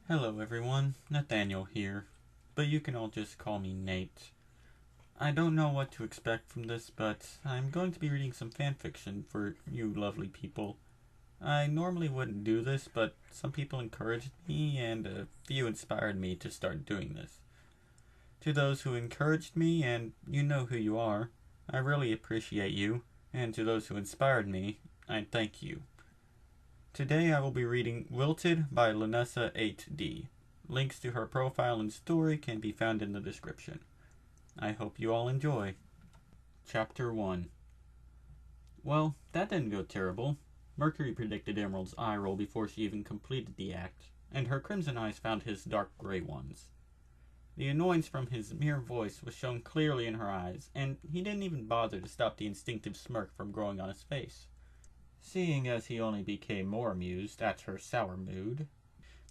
Hello everyone, Nathaniel here, but you can all just call me Nate. I don't know what to expect from this, but I'm going to be reading some fanfiction for you lovely people. I normally wouldn't do this, but some people encouraged me and a few inspired me to start doing this. To those who encouraged me, and you know who you are, I really appreciate you, and to those who inspired me, I thank you. Today I will be reading Wilted by Lanessa 8D. Links to her profile and story can be found in the description. I hope you all enjoy. Chapter 1. Well, that didn't go terrible. Mercury predicted Emerald's eye roll before she even completed the act, and her crimson eyes found his dark gray ones. The annoyance from his mere voice was shown clearly in her eyes, and he didn't even bother to stop the instinctive smirk from growing on his face. Seeing as he only became more amused at her sour mood,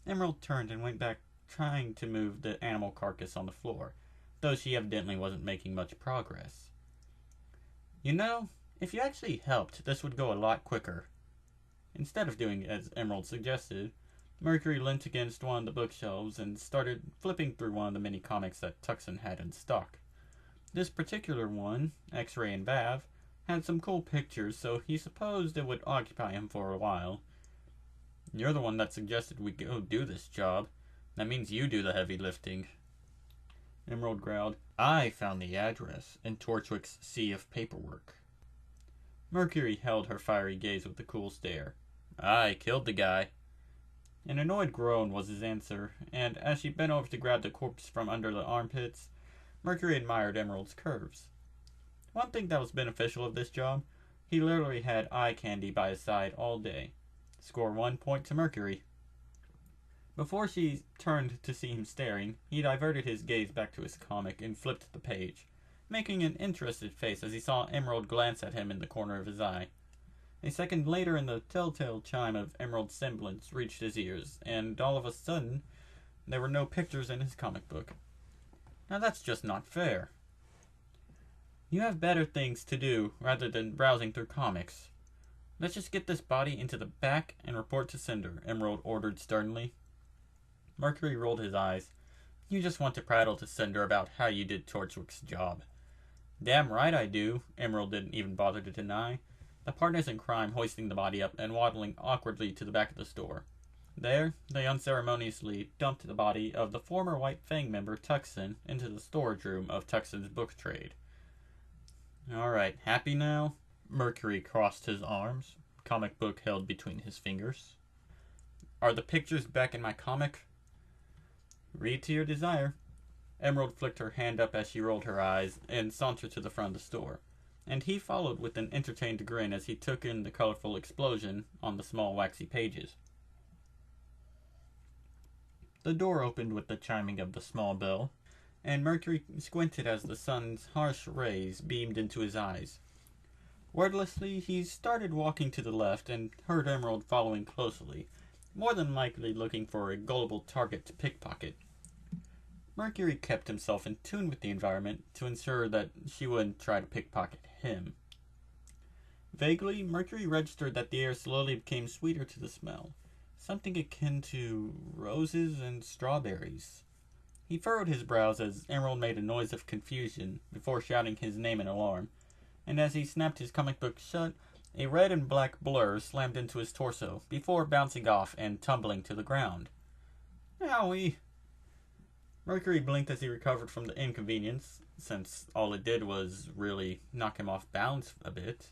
Emerald turned and went back trying to move the animal carcass on the floor, though she evidently wasn't making much progress. You know, if you actually helped, this would go a lot quicker. Instead of doing as Emerald suggested, Mercury leant against one of the bookshelves and started flipping through one of the mini comics that Tucson had in stock. This particular one, X-Ray and Vav, had some cool pictures, so he supposed it would occupy him for a while. You're the one that suggested we go do this job. That means you do the heavy lifting. Emerald growled. I found the address in Torchwick's sea of paperwork. Mercury held her fiery gaze with a cool stare. I killed the guy. An annoyed groan was his answer, and as she bent over to grab the corpse from under the armpits, Mercury admired Emerald's curves. One thing that was beneficial of this job, he literally had eye candy by his side all day. Score 1 point to Mercury. Before she turned to see him staring, he diverted his gaze back to his comic and flipped the page, making an interested face as he saw Emerald glance at him in the corner of his eye. A second later, and the telltale chime of Emerald's semblance reached his ears, and all of a sudden, there were no pictures in his comic book. Now that's just not fair. You have better things to do rather than browsing through comics. Let's just get this body into the back and report to Cinder, Emerald ordered sternly. Mercury rolled his eyes. You just want to prattle to Cinder about how you did Torchwick's job. Damn right I do, Emerald didn't even bother to deny, the partners in crime hoisting the body up and waddling awkwardly to the back of the store. There, they unceremoniously dumped the body of the former White Fang member Tucson into the storage room of Tucson's book trade. Alright, happy now? Mercury crossed his arms, comic book held between his fingers. Are the pictures back in my comic? Read to your desire. Emerald flicked her hand up as she rolled her eyes and sauntered to the front of the store, and he followed with an entertained grin as he took in the colorful explosion on the small waxy pages. The door opened with the chiming of the small bell, and Mercury squinted as the sun's harsh rays beamed into his eyes. Wordlessly, he started walking to the left and heard Emerald following closely, more than likely looking for a gullible target to pickpocket. Mercury kept himself in tune with the environment to ensure that she wouldn't try to pickpocket him. Vaguely, Mercury registered that the air slowly became sweeter to the smell, something akin to roses and strawberries. He furrowed his brows as Emerald made a noise of confusion before shouting his name in alarm, and as he snapped his comic book shut, a red and black blur slammed into his torso before bouncing off and tumbling to the ground. Owie! Mercury blinked as he recovered from the inconvenience, since all it did was really knock him off balance a bit,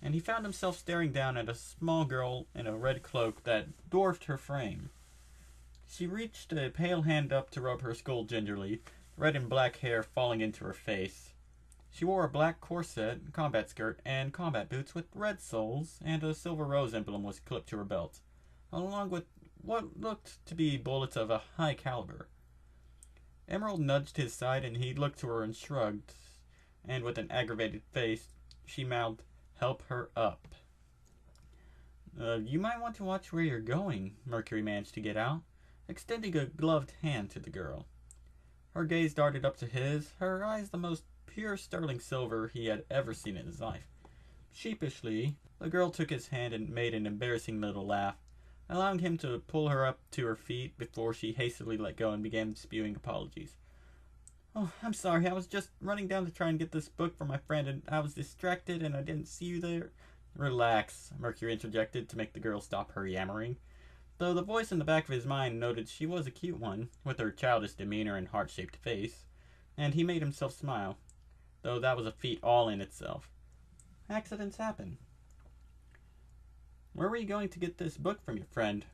and he found himself staring down at a small girl in a red cloak that dwarfed her frame. She reached a pale hand up to rub her skull gingerly, red and black hair falling into her face. She wore a black corset, combat skirt, and combat boots with red soles, and a silver rose emblem was clipped to her belt, along with what looked to be bullets of a high caliber. Emerald nudged his side, and he looked to her and shrugged, and with an aggravated face, she mouthed, "Help her up." You might want to watch where you're going," Mercury managed to get out, extending a gloved hand to the girl. Her gaze darted up to his, her eyes the most pure sterling silver he had ever seen in his life. Sheepishly, the girl took his hand and made an embarrassing little laugh. allowing him to pull her up to her feet before she hastily let go and began spewing apologies. "Oh, I'm sorry. I was just running down to try and get this book for my friend, and I was distracted and I didn't see you there." "Relax," Mercury interjected to make the girl stop her yammering, though the voice in the back of his mind noted she was a cute one, with her childish demeanor and heart-shaped face, and he made himself smile, though that was a feat all in itself. Accidents happen. "Where were you going to get this book from your friend?"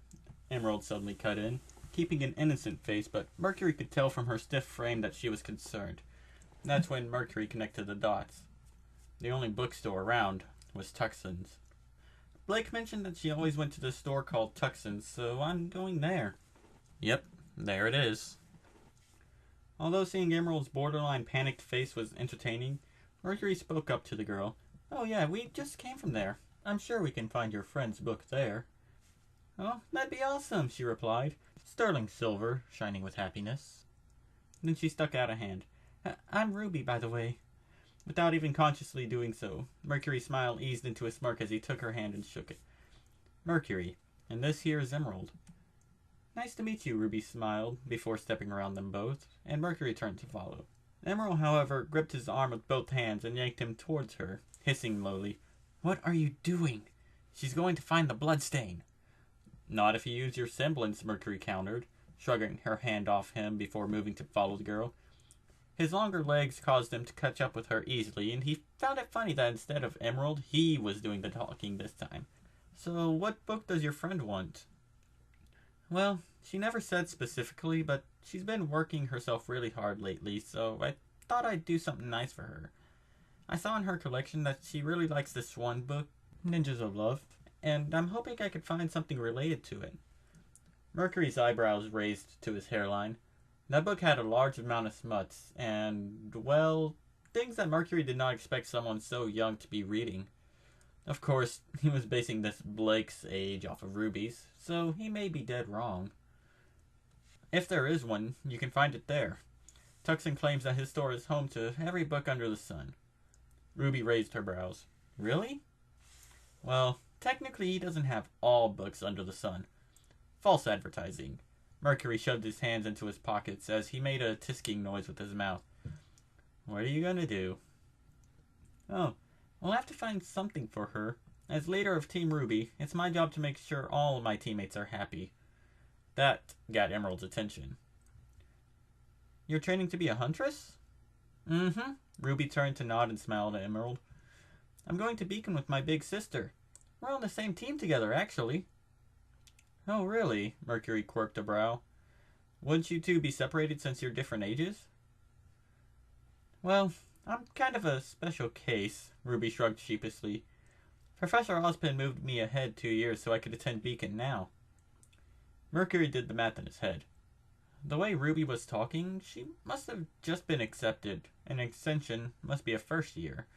Emerald suddenly cut in, keeping an innocent face, but Mercury could tell from her stiff frame that she was concerned. That's when Mercury connected the dots. The only bookstore around was Tuckson's. "Blake mentioned that she always went to this store called Tuckson's, so I'm going there." "Yep, there it is." Although seeing Emerald's borderline panicked face was entertaining, Mercury spoke up to the girl. "Oh yeah, we just came from there. I'm sure we can find your friend's book there." "Oh, that'd be awesome," she replied, sterling silver, shining with happiness. Then she stuck out a hand. "I'm Ruby, by the way." Without even consciously doing so, Mercury's smile eased into a smirk as he took her hand and shook it. "Mercury, and this here is Emerald." "Nice to meet you," Ruby smiled, before stepping around them both, and Mercury turned to follow. Emerald, however, gripped his arm with both hands and yanked him towards her, hissing lowly, "What are you doing? She's going to find the bloodstain." "Not if you use your semblance," Mercury countered, shrugging her hand off him before moving to follow the girl. His longer legs caused him to catch up with her easily, and he found it funny that instead of Emerald, he was doing the talking this time. "So, what book does your friend want?" "Well, she never said specifically, but she's been working herself really hard lately, so I thought I'd do something nice for her. I saw in her collection that she really likes this one book, Ninjas of Love, and I'm hoping I could find something related to it." Mercury's eyebrows raised to his hairline. That book had a large amount of smuts, and, well, things that Mercury did not expect someone so young to be reading. Of course, he was basing this Blake's age off of Ruby's, so he may be dead wrong. "If there is one, you can find it there. Tuckson claims that his store is home to every book under the sun." Ruby raised her brows. "Really?" "Well, technically he doesn't have all books under the sun. False advertising." Mercury shoved his hands into his pockets as he made a tisking noise with his mouth. "What are you gonna do?" "Oh, we'll have to find something for her. As leader of Team RWBY, it's my job to make sure all of my teammates are happy." That got Emerald's attention. "You're training to be a huntress?" "Mm-hmm." Ruby turned to nod and smiled at Emerald. "I'm going to Beacon with my big sister. We're on the same team together, actually." "Oh, really?" Mercury quirked a brow. "Wouldn't you two be separated since you're different ages?" "Well, I'm kind of a special case," Ruby shrugged sheepishly. "Professor Ozpin moved me ahead 2 years so I could attend Beacon now." Mercury did the math in his head. The way Ruby was talking, she must have just been accepted. An extension must be a first year.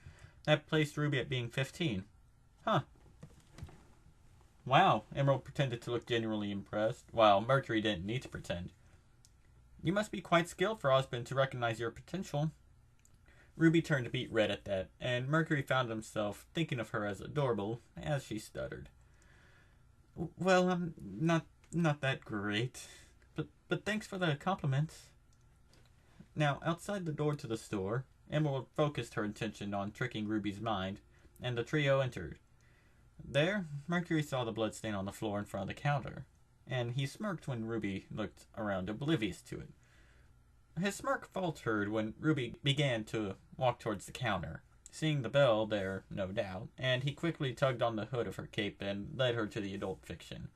That placed Ruby at being 15. Huh. "Wow," Emerald pretended to look genuinely impressed, while Mercury didn't need to pretend. "You must be quite skilled for Ozpin to recognize your potential." Ruby turned beet red at that, and Mercury found himself thinking of her as adorable as she stuttered. "Well, I'm not that great. But thanks for the compliments." Now, outside the door to the store, Emerald focused her attention on tricking Ruby's mind, and the trio entered. There, Mercury saw the bloodstain on the floor in front of the counter, and he smirked when Ruby looked around oblivious to it. His smirk faltered when Ruby began to walk towards the counter, seeing the bell there, no doubt, and he quickly tugged on the hood of her cape and led her to the adult fiction.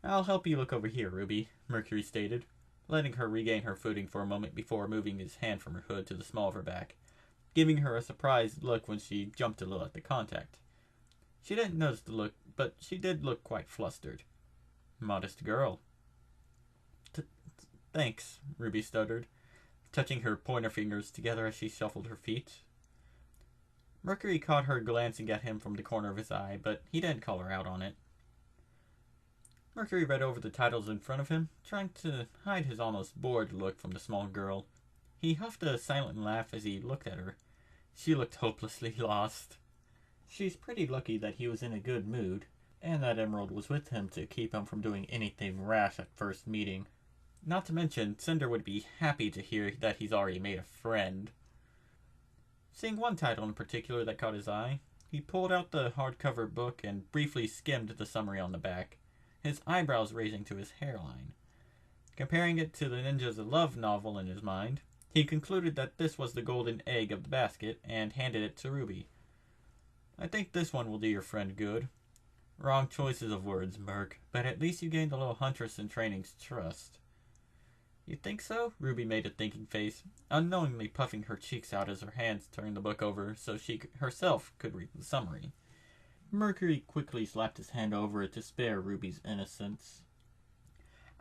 "I'll help you look over here, Ruby," Mercury stated, letting her regain her footing for a moment before moving his hand from her hood to the small of her back, giving her a surprised look when she jumped a little at the contact. She didn't notice the look, but she did look quite flustered. Modest girl. Thanks," Ruby stuttered, touching her pointer fingers together as she shuffled her feet. Mercury caught her glancing at him from the corner of his eye, but he didn't call her out on it. Mercury read over the titles in front of him, trying to hide his almost bored look from the small girl. He huffed a silent laugh as he looked at her. She looked hopelessly lost. She's pretty lucky that he was in a good mood. and that Emerald was with him to keep him from doing anything rash at first meeting. Not to mention, Cinder would be happy to hear that he's already made a friend. Seeing one title in particular that caught his eye, he pulled out the hardcover book and briefly skimmed the summary on the back, his eyebrows raising to his hairline. Comparing it to the Ninja's Love novel in his mind, he concluded that this was the golden egg of the basket and handed it to Ruby. I think this one will do your friend good. Wrong choices of words, Merc, but at least you gained the little huntress in training's trust. You think so? Ruby made a thinking face, unknowingly puffing her cheeks out as her hands turned the book over so she herself could read the summary. Mercury quickly slapped his hand over it to spare Ruby's innocence.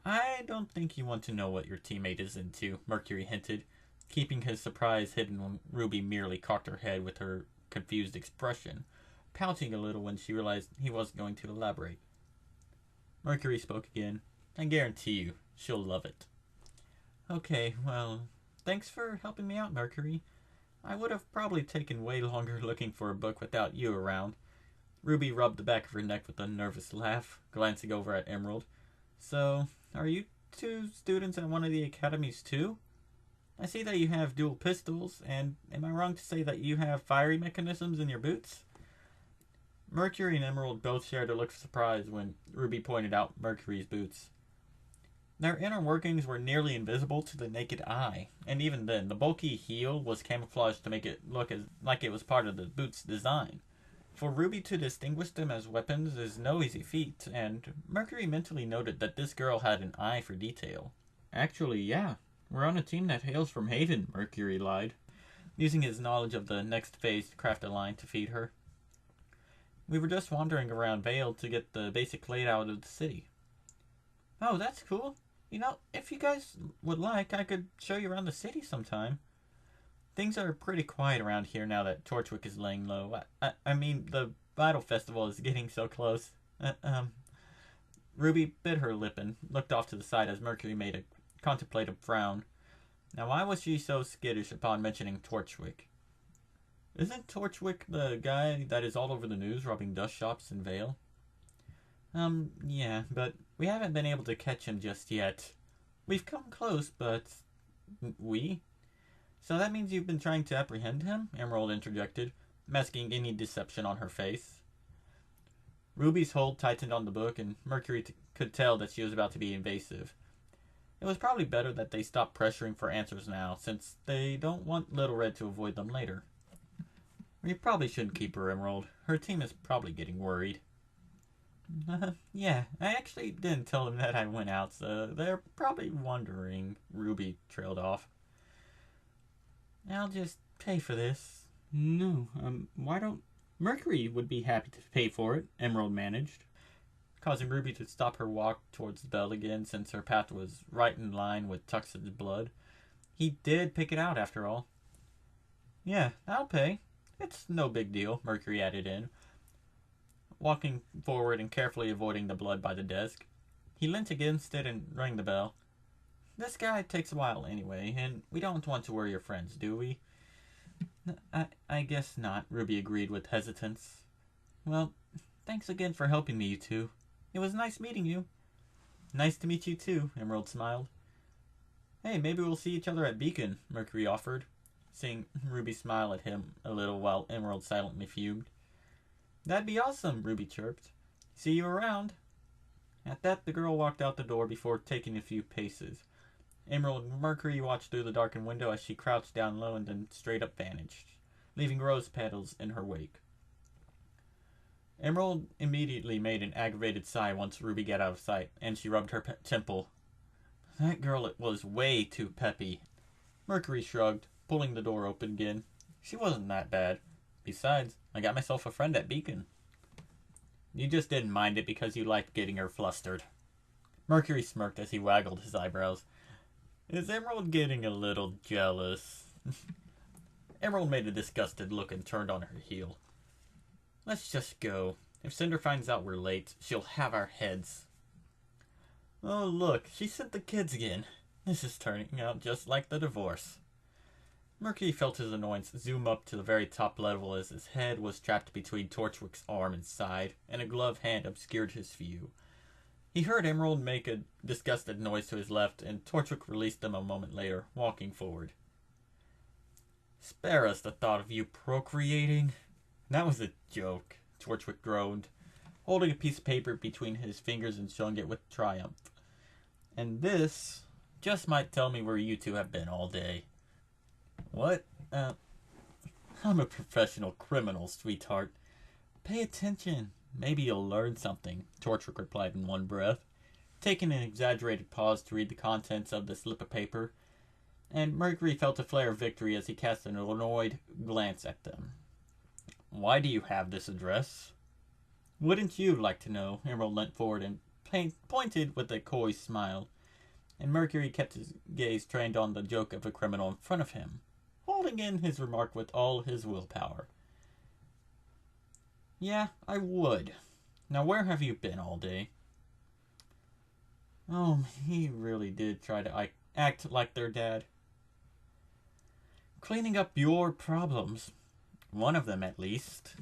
I don't think you want to know what your teammate is into, Mercury hinted, keeping his surprise hidden when Ruby merely cocked her head with her confused expression, pouting a little when she realized he wasn't going to elaborate. Mercury spoke again. I guarantee you, she'll love it. Okay, well, thanks for helping me out, Mercury. I would have probably taken way longer looking for a book without you around. Ruby rubbed the back of her neck with a nervous laugh, glancing over at Emerald. So, are you two students at one of the academies too? I see that you have dual pistols, and am I wrong to say that you have fiery mechanisms in your boots? Mercury and Emerald both shared a look of surprise when Ruby pointed out Mercury's boots. Their inner workings were nearly invisible to the naked eye, and even then, the bulky heel was camouflaged to make it look like it was part of the boot's design. For Ruby to distinguish them as weapons is no easy feat, and Mercury mentally noted that this girl had an eye for detail. Actually, yeah, we're on a team that hails from Haven, Mercury lied, using his knowledge of the next phase to craft a line to feed her. We were just wandering around Vale to get the basic layout of the city. Oh, that's cool. You know, if you guys would like, I could show you around the city sometime. Things are pretty quiet around here now that Torchwick is laying low. I mean, the Battle Festival is getting so close. Ruby bit her lip and looked off to the side as Mercury made a contemplative frown. Now, why was she so skittish upon mentioning Torchwick? Isn't Torchwick the guy that is all over the news robbing dust shops in Vale? Yeah, but we haven't been able to catch him just yet. We've come close, but... We? So that means you've been trying to apprehend him? Emerald interjected, masking any deception on her face. Ruby's hold tightened on the book, and Mercury could tell that she was about to be invasive. It was probably better that they stop pressuring for answers now, since they don't want Little Red to avoid them later. We probably shouldn't keep her, Emerald. Her team is probably getting worried. Yeah, I actually didn't tell them that I went out, so they're probably wondering. Ruby trailed off. I'll just pay for this. No, why don't... Mercury would be happy to pay for it, Emerald managed, causing Ruby to stop her walk towards the bell again since her path was right in line with Tux's blood. He did pick it out, after all. Yeah, I'll pay. It's no big deal, Mercury added in, walking forward and carefully avoiding the blood by the desk. He leant against it and rang the bell. This guy takes a while anyway, and we don't want to worry your friends, do we? I guess not, Ruby agreed with hesitance. Well, thanks again for helping me, you two. It was nice meeting you. Nice to meet you too, Emerald smiled. Hey, maybe we'll see each other at Beacon, Mercury offered, seeing Ruby smile at him a little while Emerald silently fumed. That'd be awesome, Ruby chirped. See you around. At that, the girl walked out the door before taking a few paces. Emerald and Mercury watched through the darkened window as she crouched down low and then straight up vanished, leaving rose petals in her wake. Emerald immediately made an aggravated sigh once Ruby got out of sight, and she rubbed her temple. That girl was way too peppy. Mercury shrugged, pulling the door open again. She wasn't that bad. Besides, I got myself a friend at Beacon. You just didn't mind it because you liked getting her flustered. Mercury smirked as he waggled his eyebrows. Is Emerald getting a little jealous? Emerald made a disgusted look and turned on her heel. Let's just go. If Cinder finds out we're late, she'll have our heads. Oh, look, she sent the kids again. This is turning out just like the divorce. Mercury felt his annoyance zoom up to the very top level as his head was trapped between Torchwick's arm and side, and a gloved hand obscured his view. He heard Emerald make a disgusted noise to his left, and Torchwick released them a moment later, walking forward. "Spare us the thought of you procreating." "That was a joke," Torchwick groaned, holding a piece of paper between his fingers and showing it with triumph. "And this just might tell me where you two have been all day." "What? I'm a professional criminal, sweetheart. Pay attention. Maybe you'll learn something," Torchwick replied in one breath, taking an exaggerated pause to read the contents of the slip of paper, and Mercury felt a flare of victory as he cast an annoyed glance at them. "Why do you have this address?" "Wouldn't you like to know?" Emerald leant forward and pointed with a coy smile, and Mercury kept his gaze trained on the joke of a criminal in front of him, holding in his remark with all his willpower. "Yeah, I would. Now where have you been all day?" Oh, he really did try to act like their dad. "Cleaning up your problems. One of them, at least."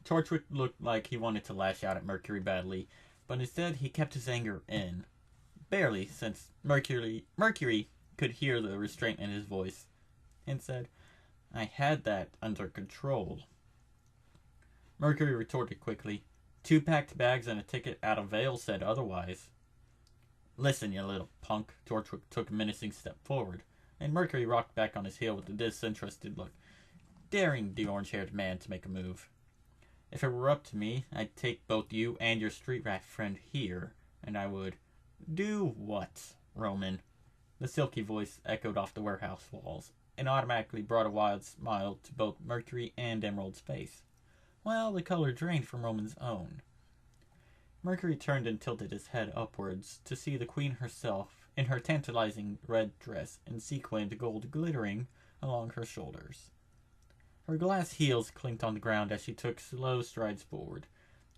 Torchwick looked like he wanted to lash out at Mercury badly, but instead he kept his anger in. Barely, since Mercury could hear the restraint in his voice, and said, "I had that under control." Mercury retorted quickly. 2 packed bags and a ticket out of Vale said otherwise. "Listen, you little punk." Torchwick took a menacing step forward, and Mercury rocked back on his heel with a disinterested look, daring the orange-haired man to make a move. "If it were up to me, I'd take both you and your street rat friend here, and I would—" "Do what, Roman?" The silky voice echoed off the warehouse walls, and automatically brought a wild smile to both Mercury and Emerald's face, while the color drained from Roman's own. Mercury turned and tilted his head upwards to see the queen herself in her tantalizing red dress and sequined gold glittering along her shoulders. Her glass heels clinked on the ground as she took slow strides forward,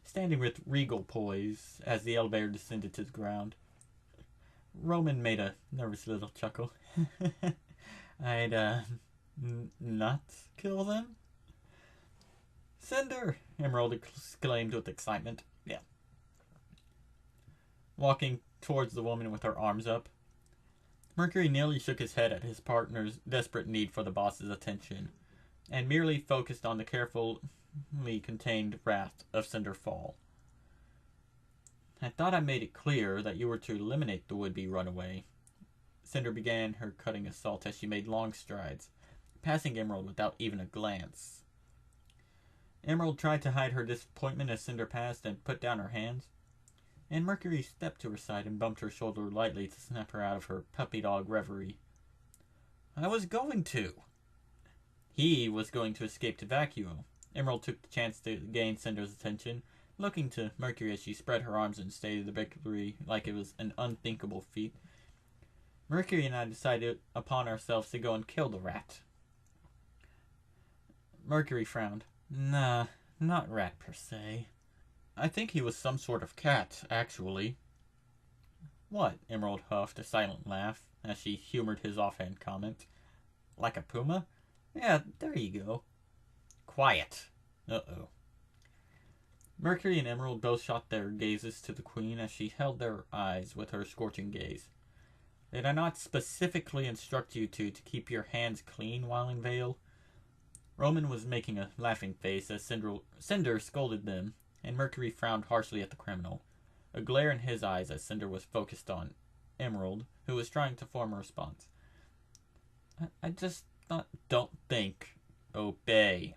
standing with regal poise as the elevator descended to the ground. Roman made a nervous little chuckle. "I'd, not kill them?" "Cinder!" Emerald exclaimed with excitement. "Yeah." Walking towards the woman with her arms up. Mercury nearly shook his head at his partner's desperate need for the boss's attention, and merely focused on the carefully contained wrath of Cinder Fall. "I thought I made it clear that you were to eliminate the would-be runaway." Cinder began her cutting assault as she made long strides, passing Emerald without even a glance. Emerald tried to hide her disappointment as Cinder passed and put down her hands, and Mercury stepped to her side and bumped her shoulder lightly to snap her out of her puppy dog reverie. "I was going to." He was going to escape to vacuum. Emerald took the chance to gain Cinder's attention, looking to Mercury as she spread her arms and stated the victory like it was an unthinkable feat. "Mercury and I decided upon ourselves to go and kill the rat." Mercury frowned. "Nah, not rat per se. I think he was some sort of cat, actually." "What?" Emerald huffed a silent laugh as she humored his offhand comment. "Like a puma?" "Yeah, there you go." "Quiet." Uh-oh. Mercury and Emerald both shot their gazes to the queen as she held their eyes with her scorching gaze. "Did I not specifically instruct you to keep your hands clean while in Vale?" Roman was making a laughing face as Cinder scolded them, and Mercury frowned harshly at the criminal, a glare in his eyes as Cinder was focused on Emerald, who was trying to form a response. I just don't think. Obey."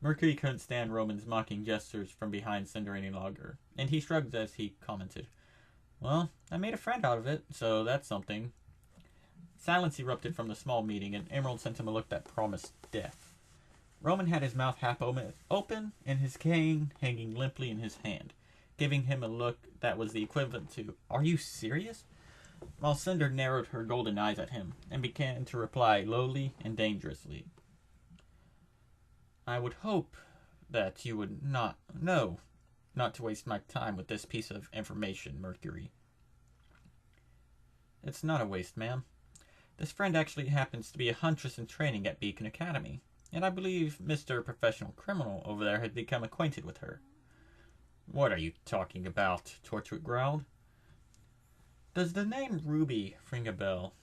Mercury couldn't stand Roman's mocking gestures from behind Cinder any longer, and he shrugged as he commented, "Well, I made a friend out of it, so that's something." Silence erupted from the small meeting, and Emerald sent him a look that promised death. Roman had his mouth half open and his cane hanging limply in his hand, giving him a look that was the equivalent to, "Are you serious?" while Cinder narrowed her golden eyes at him and began to reply lowly and dangerously. "I would hope that you would not to waste my time with this piece of information, Mercury." "It's not a waste, ma'am. This friend actually happens to be a huntress in training at Beacon Academy, and I believe Mr. Professional Criminal over there had become acquainted with her. What are you talking about? Torchwick growled. Does the name Ruby ring a bell?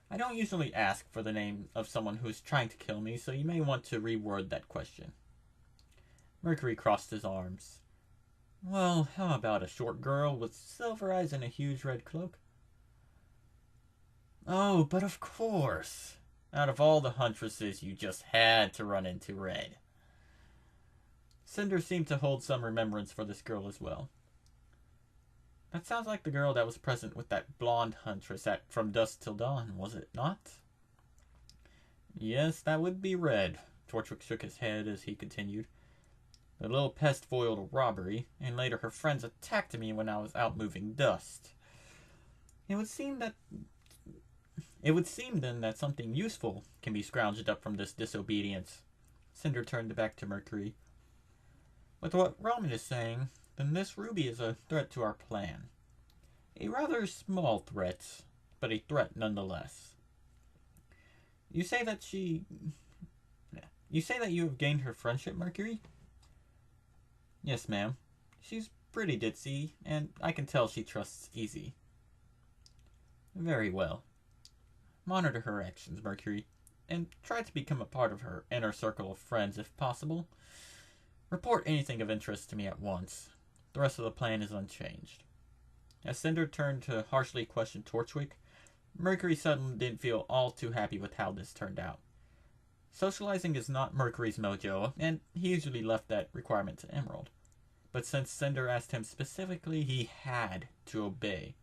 I don't usually ask for the name of someone who is trying to kill me, so you may want to reword that question. Mercury crossed his arms. Well, how about a short girl with silver eyes and a huge red cloak? Oh, but of course. Out of all the huntresses, you just had to run into Red. Cinder seemed to hold some remembrance for this girl as well. That sounds like the girl that was present with that blonde huntress at From Dusk Till Dawn, was it not? Yes, that would be Red. Torchwick shook his head as he continued. The little pest foiled a robbery, and later her friends attacked me when I was out moving dust. It would seem then that something useful can be scrounged up from this disobedience. Cinder turned back to Mercury. With what Roman is saying, then this Ruby is a threat to our plan. A rather small threat, but a threat nonetheless. You say that you have gained her friendship, Mercury? Yes, ma'am. She's pretty ditzy, and I can tell she trusts easy. Very well. Monitor her actions, Mercury, and try to become a part of her inner circle of friends if possible. Report anything of interest to me at once. The rest of the plan is unchanged. As Cinder turned to harshly question Torchwick, Mercury suddenly didn't feel all too happy with how this turned out. Socializing is not Mercury's mojo, and he usually left that requirement to Emerald. But since Cinder asked him specifically, he had to obey.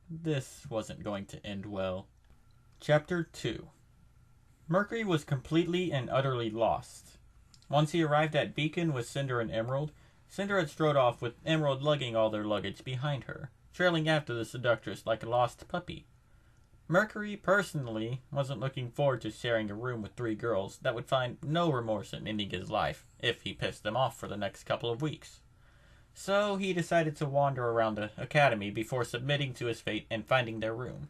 This wasn't going to end well. Chapter 2. Mercury was completely and utterly lost. Once he arrived at Beacon with Cinder and Emerald, Cinder had strode off with Emerald lugging all their luggage behind her, trailing after the seductress like a lost puppy. Mercury, personally, wasn't looking forward to sharing a room with 3 girls that would find no remorse in ending his life if he pissed them off for the next couple of weeks. So he decided to wander around the academy before submitting to his fate and finding their room.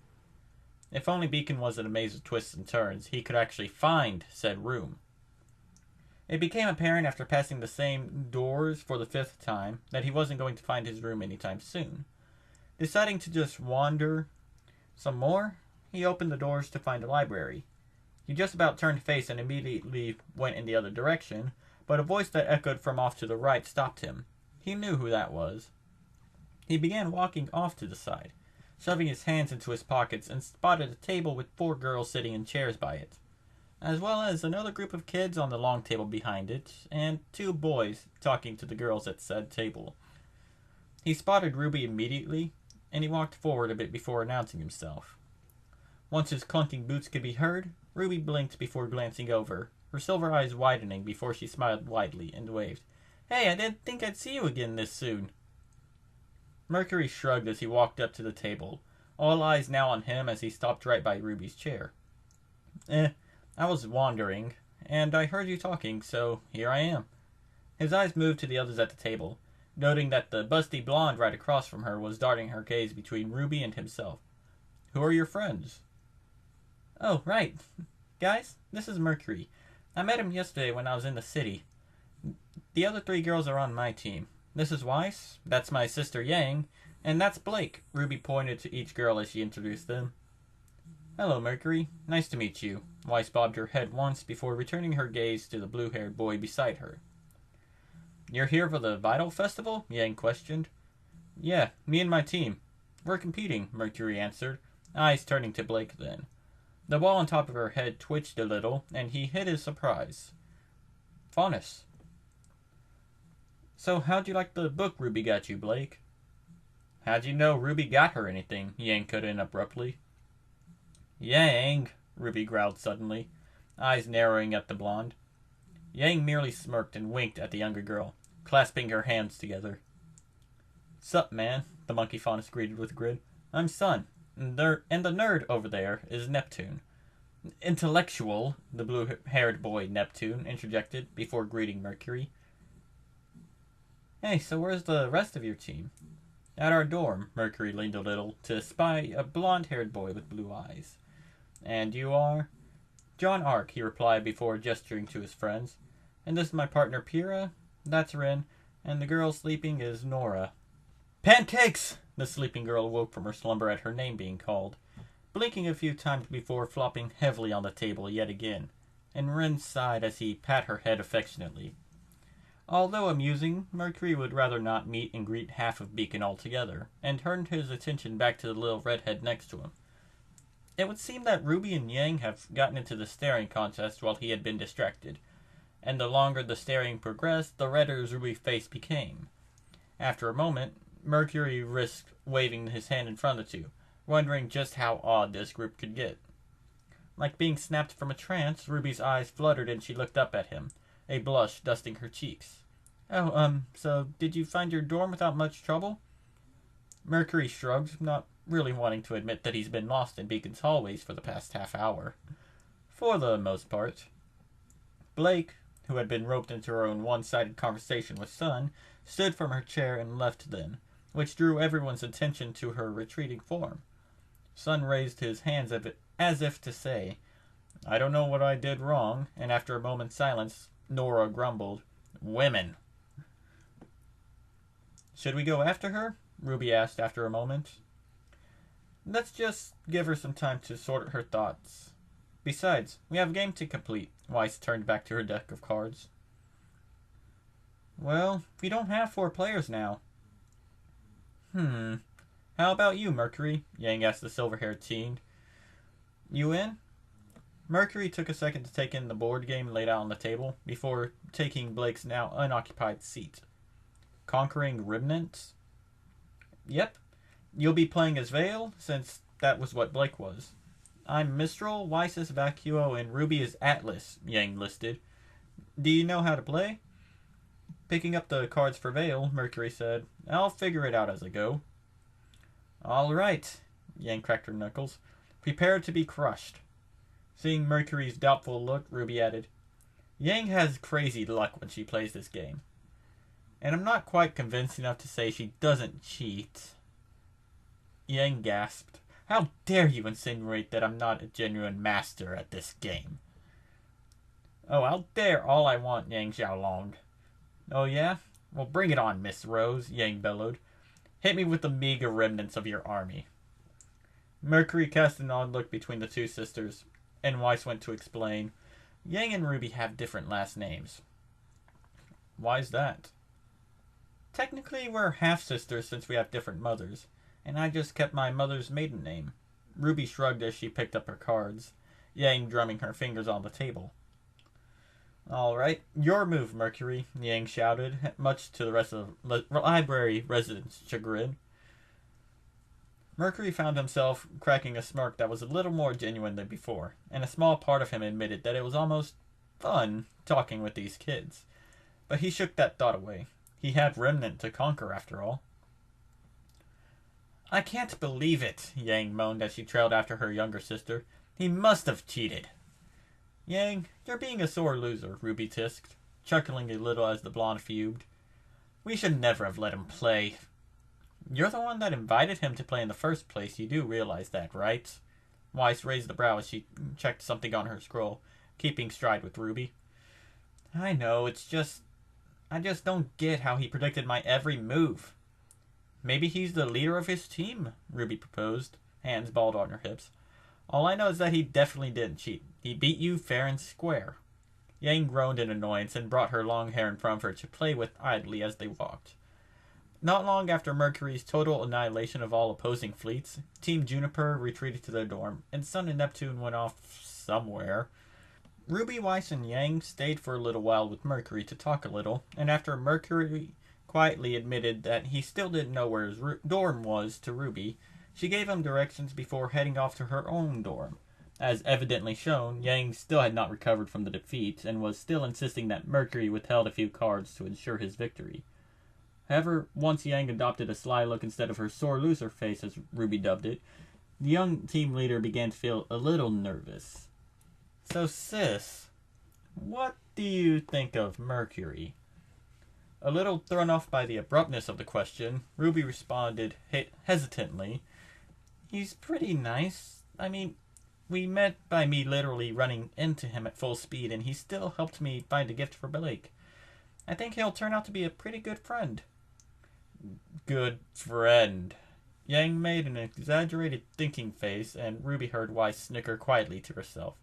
If only Beacon wasn't a maze of twists and turns, he could actually find said room. It became apparent after passing the same doors for the 5th time that he wasn't going to find his room anytime soon. Deciding to just wander some more, he opened the doors to find a library. He just about turned face and immediately went in the other direction, but a voice that echoed from off to the right stopped him. He knew who that was. He began walking off to the side, shoving his hands into his pockets, and spotted a table with 4 girls sitting in chairs by it, as well as another group of kids on the long table behind it, and 2 boys talking to the girls at said table. He spotted Ruby immediately, and he walked forward a bit before announcing himself. Once his clunking boots could be heard, Ruby blinked before glancing over, her silver eyes widening before she smiled widely and waved. Hey, I didn't think I'd see you again this soon. Mercury shrugged as he walked up to the table, all eyes now on him as he stopped right by Ruby's chair. I was wandering, and I heard you talking, so here I am. His eyes moved to the others at the table, noting that the busty blonde right across from her was darting her gaze between Ruby and himself. Who are your friends? Oh, right. Guys, this is Mercury. I met him yesterday when I was in the city. The other 3 girls are on my team. This is Weiss, that's my sister Yang, and that's Blake. Ruby pointed to each girl as she introduced them. Hello, Mercury. Nice to meet you. Weiss bobbed her head once before returning her gaze to the blue-haired boy beside her. You're here for the Vital Festival? Yang questioned. Yeah, me and my team. We're competing, Mercury answered, eyes turning to Blake then. The ball on top of her head twitched a little, and he hid his surprise. Faunus. So how'd you like the book Ruby got you, Blake? How'd you know Ruby got her anything? Yang cut in abruptly. Yang, Ruby growled suddenly, eyes narrowing at the blonde. Yang merely smirked and winked at the younger girl, clasping her hands together. Sup, man, the monkey Faunus greeted with a grin. I'm Sun, and the nerd over there is Neptune. Intellectual, the blue-haired boy Neptune interjected before greeting Mercury. Hey, so where's the rest of your team? At our dorm, Mercury leaned a little to spy a blonde-haired boy with blue eyes. And you are? John Ark, he replied before gesturing to his friends. And this is my partner Pyrrha, that's Rin, and the girl sleeping is Nora. Pancakes! The sleeping girl awoke from her slumber at her name being called, blinking a few times before flopping heavily on the table yet again, and Rin sighed as he pat her head affectionately. Although amusing, Mercury would rather not meet and greet half of Beacon altogether, and turned his attention back to the little redhead next to him. It would seem that Ruby and Yang have gotten into the staring contest while he had been distracted, and the longer the staring progressed, the redder his ruby face became. After a moment, Mercury risked waving his hand in front of the two, wondering just how odd this group could get. Like being snapped from a trance, Ruby's eyes fluttered and she looked up at him, a blush dusting her cheeks. Oh, so did you find your dorm without much trouble? Mercury shrugged, not really wanting to admit that he's been lost in Beacon's hallways for the past half hour. For the most part. Blake, who had been roped into her own one-sided conversation with Sun, stood from her chair and left then, which drew everyone's attention to her retreating form. Sun raised his hands as if to say, I don't know what I did wrong, and after a moment's silence, Nora grumbled, Women. Should we go after her? Ruby asked after a moment. Let's just give her some time to sort her thoughts. Besides, we have a game to complete. Weiss turned back to her deck of cards. Well, we don't have 4 players now. How about you, Mercury? Yang asked the silver-haired teen. You in? Mercury took a second to take in the board game laid out on the table, before taking Blake's now unoccupied seat. Conquering Remnants? Yep. You'll be playing as Vale, since that was what Blake was. I'm Mistral, Weiss is Vacuo, and Ruby is Atlas, Yang listed. Do you know how to play? Picking up the cards for Vale, Mercury said, I'll figure it out as I go. All right, Yang cracked her knuckles. Prepare to be crushed. Seeing Mercury's doubtful look, Ruby added, Yang has crazy luck when she plays this game. And I'm not quite convinced enough to say she doesn't cheat. Yang gasped. How dare you insinuate that I'm not a genuine master at this game? Oh, I'll dare all I want, Yang Xiaolong. Oh yeah? Well, bring it on, Miss Rose, Yang bellowed. Hit me with the meager remnants of your army. Mercury cast an odd look between the two sisters, and Weiss went to explain. Yang and Ruby have different last names. Why's that? Technically, we're half-sisters since we have different mothers, and I just kept my mother's maiden name. Ruby shrugged as she picked up her cards, Yang drumming her fingers on the table. All right, your move, Mercury, Yang shouted, much to the rest of the library residents' chagrin. Mercury found himself cracking a smirk that was a little more genuine than before, and a small part of him admitted that it was almost fun talking with these kids. But he shook that thought away. He had Remnant to conquer, after all. I can't believe it, Yang moaned as she trailed after her younger sister. He must have cheated. Yang, you're being a sore loser, Ruby tisked, chuckling a little as the blonde fumed. We should never have let him play. You're the one that invited him to play in the first place, you do realize that, right? Weiss raised a brow as she checked something on her scroll, keeping stride with Ruby. I know, I just don't get how he predicted my every move. Maybe he's the leader of his team, Ruby proposed, hands balled on her hips. All I know is that he definitely didn't cheat. He beat you fair and square. Yang groaned in annoyance and brought her long hair in front of her to play with idly as they walked. Not long after Mercury's total annihilation of all opposing fleets, Team Juniper retreated to their dorm, and Sun and Neptune went off somewhere. Ruby, Weiss, and Yang stayed for a little while with Mercury to talk a little, and after Mercury quietly admitted that he still didn't know where his dorm was to Ruby, she gave him directions before heading off to her own dorm. As evidently shown, Yang still had not recovered from the defeat, and was still insisting that Mercury withheld a few cards to ensure his victory. However, once Yang adopted a sly look instead of her sore loser face, as Ruby dubbed it, the young team leader began to feel a little nervous. So, sis, what do you think of Mercury? A little thrown off by the abruptness of the question, Ruby responded hesitantly, "He's pretty nice. I mean, we met by me literally running into him at full speed, and he still helped me find a gift for Blake. I think he'll turn out to be a pretty good friend." Good friend. Yang made an exaggerated thinking face, and Ruby heard Weiss snicker quietly to herself.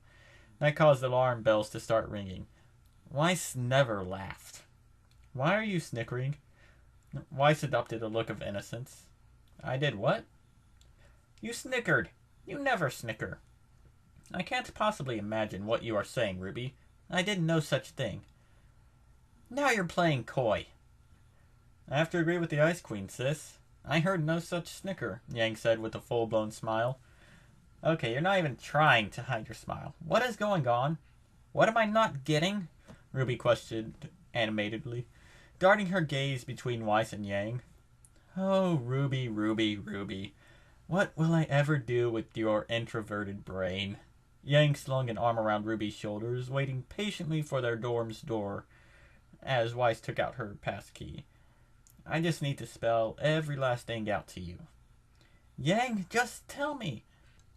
That caused alarm bells to start ringing. Weiss never laughed. "Why are you snickering?" Weiss adopted a look of innocence. "I did what?" "You snickered. You never snicker." "I can't possibly imagine what you are saying, Ruby. I did no such thing." "Now you're playing coy." "I have to agree with the Ice Queen, sis. I heard no such snicker," Yang said with a full-blown smile. "Okay, you're not even trying to hide your smile. What is going on? What am I not getting?" Ruby questioned animatedly, darting her gaze between Weiss and Yang. "Oh, Ruby, Ruby, Ruby. What will I ever do with your introverted brain?" Yang slung an arm around Ruby's shoulders, waiting patiently for their dorm's door as Weiss took out her passkey. "I just need to spell every last thing out to you." "Yang, just tell me."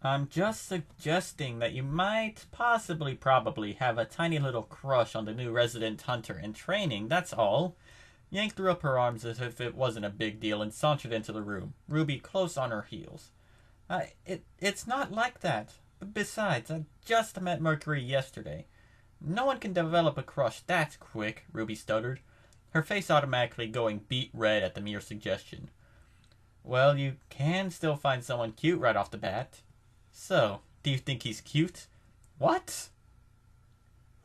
"I'm just suggesting that you might probably have a tiny little crush on the new resident hunter in training, that's all." Yang threw up her arms as if it wasn't a big deal and sauntered into the room, Ruby close on her heels. It's not like that. Besides, I just met Mercury yesterday. No one can develop a crush that quick," Ruby stuttered, her face automatically going beet red at the mere suggestion. "Well, you can still find someone cute right off the bat. So, do you think he's cute?" "What?"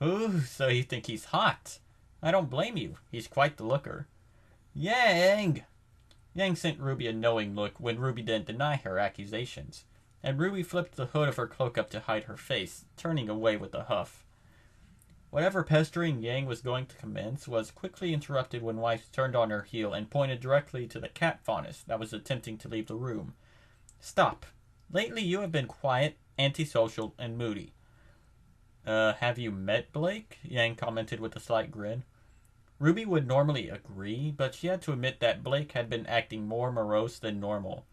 "Ooh, so you think he's hot. I don't blame you. He's quite the looker." "Yang!" Yang sent Ruby a knowing look when Ruby didn't deny her accusations, and Ruby flipped the hood of her cloak up to hide her face, turning away with a huff. Whatever pestering Yang was going to commence was quickly interrupted when Weiss turned on her heel and pointed directly to the cat faunus that was attempting to leave the room. "Stop. Lately you have been quiet, antisocial, and moody." Have you met Blake?" Yang commented with a slight grin. Ruby would normally agree, but she had to admit that Blake had been acting more morose than normal.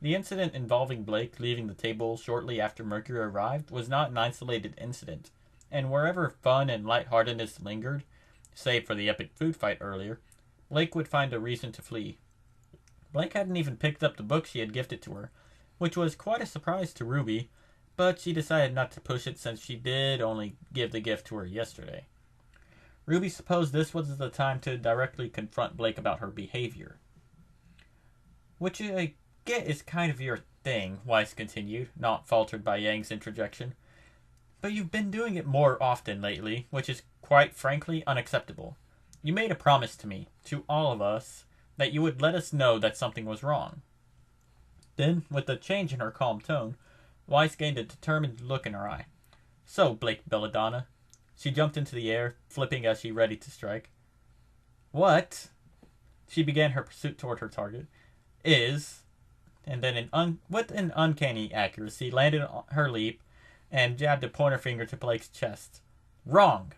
The incident involving Blake leaving the table shortly after Mercury arrived was not an isolated incident, and wherever fun and lightheartedness lingered, save for the epic food fight earlier, Blake would find a reason to flee. Blake hadn't even picked up the book she had gifted to her, which was quite a surprise to Ruby, but she decided not to push it since she did only give the gift to her yesterday. Ruby supposed this was the time to directly confront Blake about her behavior. "Which I get is kind of your thing," Weiss continued, not faltered by Yang's interjection. "But you've been doing it more often lately, which is quite frankly unacceptable. You made a promise to me, to all of us, that you would let us know that something was wrong." Then, with a change in her calm tone, Weiss gained a determined look in her eye. "So, Blake Belladonna." She jumped into the air, flipping as she ready to strike. "What?" She began her pursuit toward her target. "Is," and then with an uncanny accuracy, landed on her leap and jabbed a pointer finger to Blake's chest. "Wrong."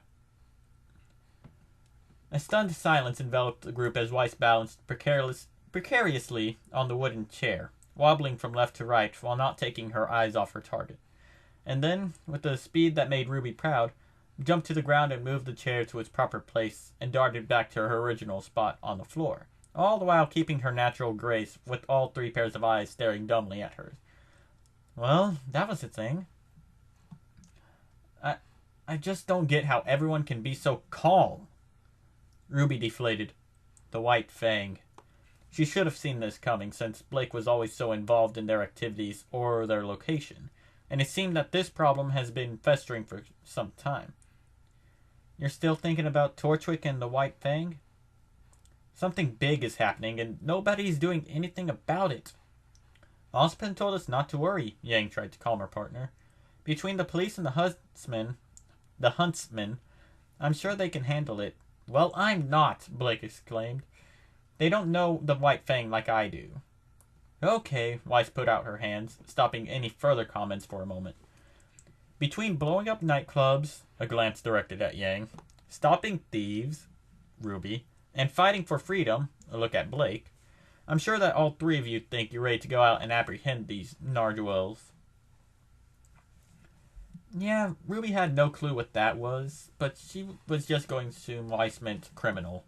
A stunned silence enveloped the group as Weiss balanced precariously on the wooden chair, wobbling from left to right while not taking her eyes off her target. And then, with a speed that made Ruby proud, jumped to the ground and moved the chair to its proper place and darted back to her original spot on the floor, all the while keeping her natural grace with all three pairs of eyes staring dumbly at her. "Well, that was a thing. I just don't get how everyone can be so calm." Ruby deflated. The white fang. She should have seen this coming, since Blake was always so involved in their activities or their location, and it seemed that this problem has been festering for some time. "You're still thinking about Torchwick and the White Fang?" "Something big is happening, and nobody's doing anything about it." "Ozpin told us not to worry," Yang tried to calm her partner. "Between the police and the huntsmen, I'm sure they can handle it." "Well, I'm not," Blake exclaimed. "They don't know the White Fang like I do." "Okay," Weiss put out her hands, stopping any further comments for a moment. "Between blowing up nightclubs," a glance directed at Yang, "stopping thieves," Ruby, and fighting for freedom, a look at Blake, I'm sure that all three of you think you're ready to go out and apprehend these narduels. Yeah, Ruby had no clue what that was, but she was just going to assume Weiss meant criminal.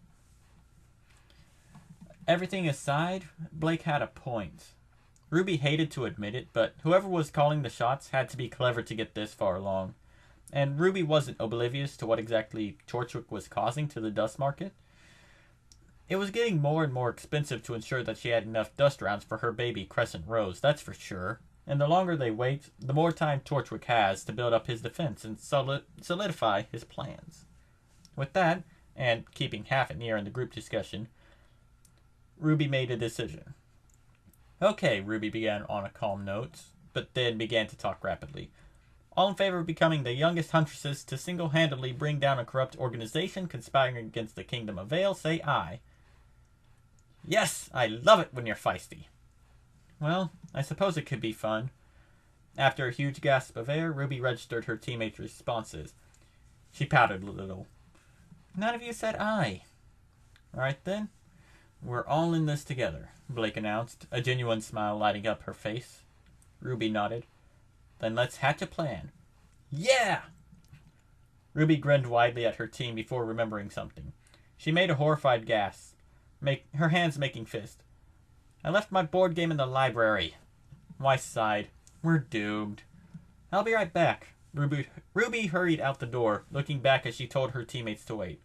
Everything aside, Blake had a point. Ruby hated to admit it, but whoever was calling the shots had to be clever to get this far along. And Ruby wasn't oblivious to what exactly Torchwick was causing to the dust market. It was getting more and more expensive to ensure that she had enough dust rounds for her baby Crescent Rose, that's for sure. And the longer they wait, the more time Torchwick has to build up his defense and solidify his plans. With that, and keeping half an ear in the group discussion, Ruby made a decision. Okay, Ruby began on a calm note, but then began to talk rapidly. All in favor of becoming the youngest huntresses to single-handedly bring down a corrupt organization conspiring against the Kingdom of Vale, say aye. Yes, I love it when you're feisty. Well, I suppose it could be fun. After a huge gasp of air, Ruby registered her teammates' responses. She pouted a little. None of you said aye. All right then. We're all in this together, Blake announced, a genuine smile lighting up her face. Ruby nodded. Then let's hatch a plan. Yeah! Ruby grinned widely at her team before remembering something. She made a horrified gasp, her hands making fist. I left my board game in the library. Weiss sighed. We're doomed. I'll be right back. Ruby hurried out the door, looking back as she told her teammates to wait.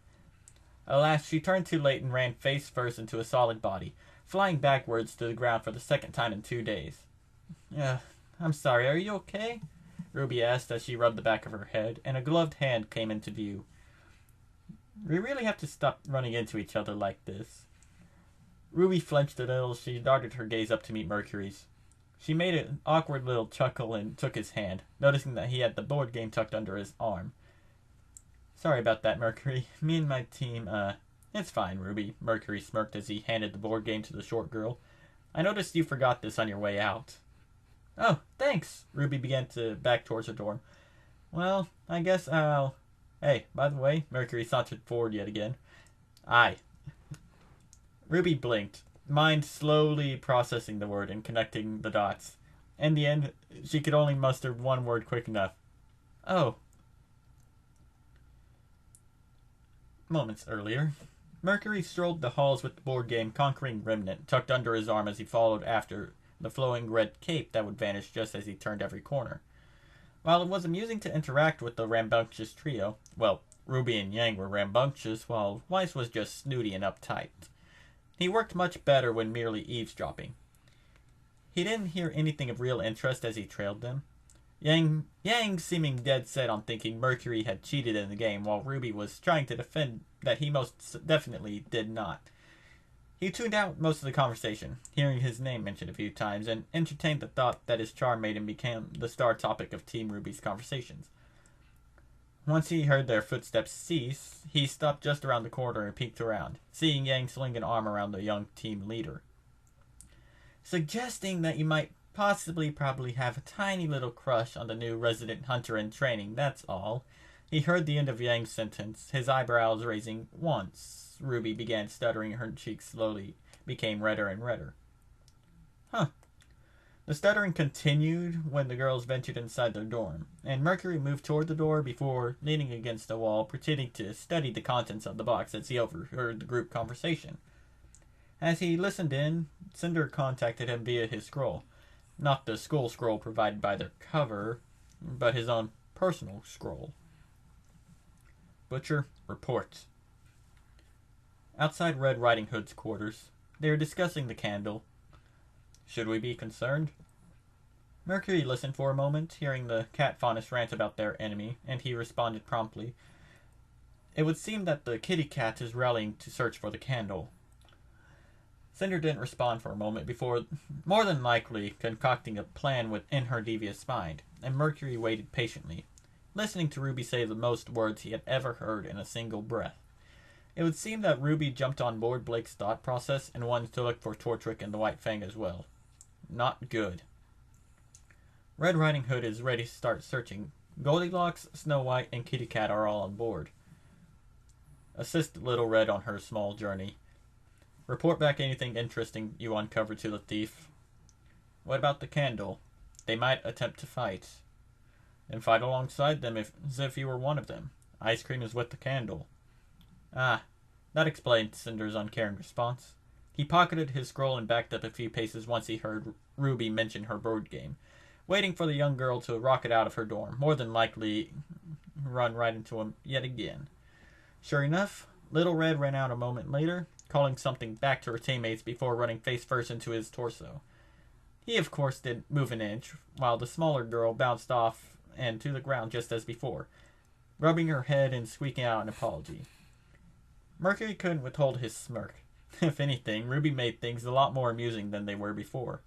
Alas, she turned too late and ran face first into a solid body, flying backwards to the ground for the second time in 2 days. I'm sorry, are you okay? Ruby asked as she rubbed the back of her head, and a gloved hand came into view. We really have to stop running into each other like this. Ruby flinched a little as she darted her gaze up to meet Mercury's. She made an awkward little chuckle and took his hand, noticing that he had the board game tucked under his arm. Sorry about that, Mercury. Me and my team, It's fine, Ruby, Mercury smirked as he handed the board game to the short girl. I noticed you forgot this on your way out. Oh, thanks, Ruby began to back towards her dorm. Well, I guess I'll... Hey, by the way, Mercury sauntered forward yet again. Aye. Ruby blinked, mind slowly processing the word and connecting the dots. In the end, she could only muster one word quick enough. Oh. Moments earlier, Mercury strolled the halls with the board game Conquering Remnant tucked under his arm as he followed after the flowing red cape that would vanish just as he turned every corner. While it was amusing to interact with the rambunctious trio, well, Ruby and Yang were rambunctious while Weiss was just snooty and uptight. He worked much better when merely eavesdropping. He didn't hear anything of real interest as he trailed them. Yang seeming dead set on thinking Mercury had cheated in the game, while Ruby was trying to defend that he most definitely did not. He tuned out most of the conversation, hearing his name mentioned a few times, and entertained the thought that his charm made him become the star topic of Team Ruby's conversations. Once he heard their footsteps cease, he stopped just around the corner and peeked around, seeing Yang sling an arm around the young team leader. Suggesting that you might probably have a tiny little crush on the new resident hunter in training, that's all. He heard the end of Yang's sentence, his eyebrows raising once. Ruby began stuttering, her cheeks slowly became redder and redder. Huh. The stuttering continued when the girls ventured inside their dorm, and Mercury moved toward the door before leaning against a wall, pretending to study the contents of the box as he overheard the group conversation. As he listened in, Cinder contacted him via his scroll. Not the school scroll provided by their cover, but his own personal scroll. Butcher, report. Outside Red Riding Hood's quarters, they were discussing the candle. Should we be concerned? Mercury listened for a moment, hearing the cat faunus rant about their enemy, and he responded promptly. It would seem that the kitty cat is rallying to search for the candle. Cinder didn't respond for a moment before, more than likely, concocting a plan within her devious mind, and Mercury waited patiently, listening to Ruby say the most words he had ever heard in a single breath. It would seem that Ruby jumped on board Blake's thought process and wanted to look for Torchwick and the White Fang as well. Not good. Red Riding Hood is ready to start searching. Goldilocks, Snow White, and Kitty Cat are all on board. Assist Little Red on her small journey. Report back anything interesting you uncover to the thief. What about the candle? They might attempt to fight. And fight alongside them as if you were one of them. Ice cream is with the candle. Ah, that explained Cinder's uncaring response. He pocketed his scroll and backed up a few paces once he heard Ruby mention her board game, waiting for the young girl to rocket out of her dorm, more than likely run right into him yet again. Sure enough, Little Red ran out a moment later, calling something back to her teammates before running face first into his torso. He, of course, didn't move an inch, while the smaller girl bounced off and to the ground just as before, rubbing her head and squeaking out an apology. Mercury couldn't withhold his smirk. If anything, Ruby made things a lot more amusing than they were before.